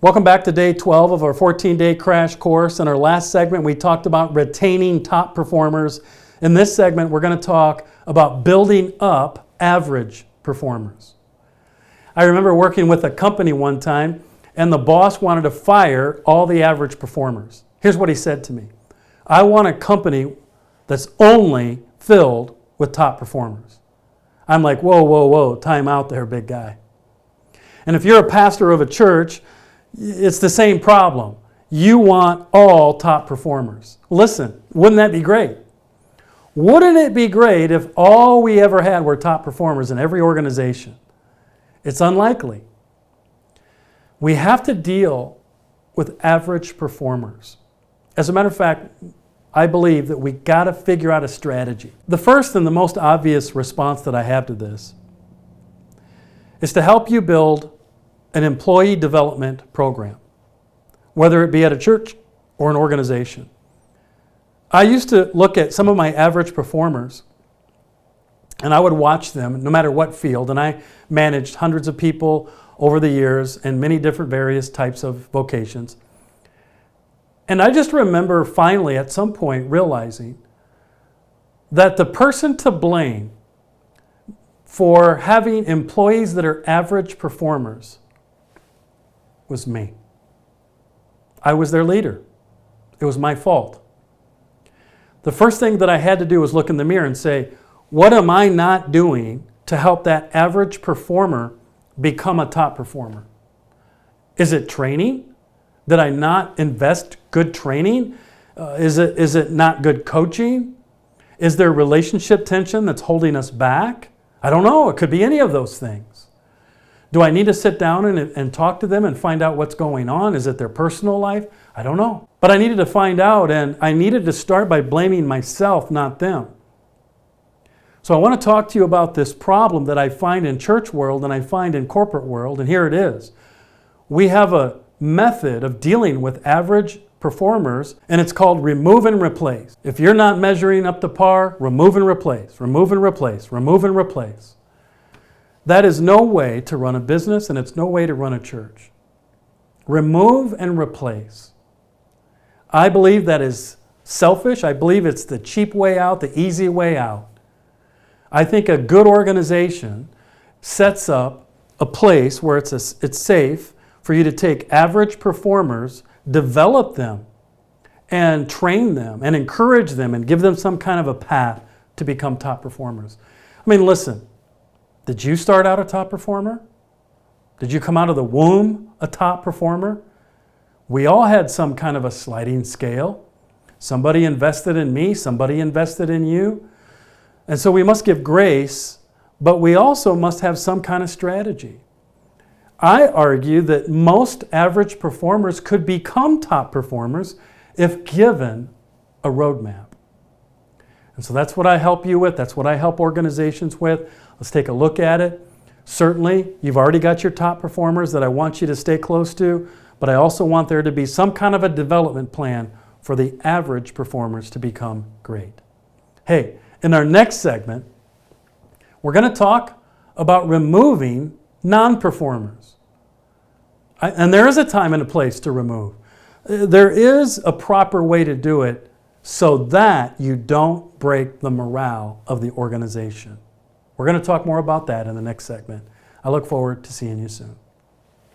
Welcome back to day 12 of our 14-day crash course. In our last segment, we talked about retaining top performers. In this segment, we're going to talk about building up average performers. I remember working with a company one time, and the boss wanted to fire all the average performers. Here's what he said to me. I want a company that's only filled with top performers. I'm like, whoa, time out there, big guy. And if you're a pastor of a church, it's the same problem. You want all top performers. Listen, wouldn't that be great? Wouldn't it be great if all we ever had were top performers in every organization? It's unlikely. We have to deal with average performers. As a matter of fact, I believe that we got to figure out a strategy. The first and the most obvious response that I have to this is to help you build an employee development program, whether it be at a church or an organization. I used to look at some of my average performers and I would watch them no matter what field, and I managed hundreds of people over the years in many different various types of vocations. And I just remember finally at some point realizing that the person to blame for having employees that are average performers was me. I was their leader. It was my fault. The first thing that I had to do was look in the mirror and say, what am I not doing to help that average performer become a top performer? Is it training? Did I not invest good training? Is it not good coaching? Is there relationship tension that's holding us back? I don't know. It could be any of those things. Do I need to sit down and talk to them and find out what's going on? Is it their personal life? I don't know. But I needed to find out, and I needed to start by blaming myself, not them. So I want to talk to you about this problem that I find in church world and I find in corporate world, and here it is. We have a method of dealing with average performers, and it's called remove and replace. If you're not measuring up to par, remove and replace, remove and replace, remove and replace. That is no way to run a business, and it's no way to run a church. Remove and replace. I believe that is selfish. I believe it's the cheap way out, the easy way out. I think a good organization sets up a place where it's safe for you to take average performers, develop them, and train them, and encourage them, and give them some kind of a path to become top performers. I mean, listen. Did you start out a top performer? Did you come out of the womb a top performer? We all had some kind of a sliding scale. Somebody invested in me, somebody invested in you. And so we must give grace, but we also must have some kind of strategy. I argue that most average performers could become top performers if given a roadmap. And so that's what I help you with. That's what I help organizations with. Let's take a look at it. Certainly, you've already got your top performers that I want you to stay close to, but I also want there to be some kind of a development plan for the average performers to become great. Hey, in our next segment, we're going to talk about removing non-performers. And there is a time and a place to remove. There is a proper way to do it so that you don't break the morale of the organization. We're going to talk more about that in the next segment. I look forward to seeing you soon.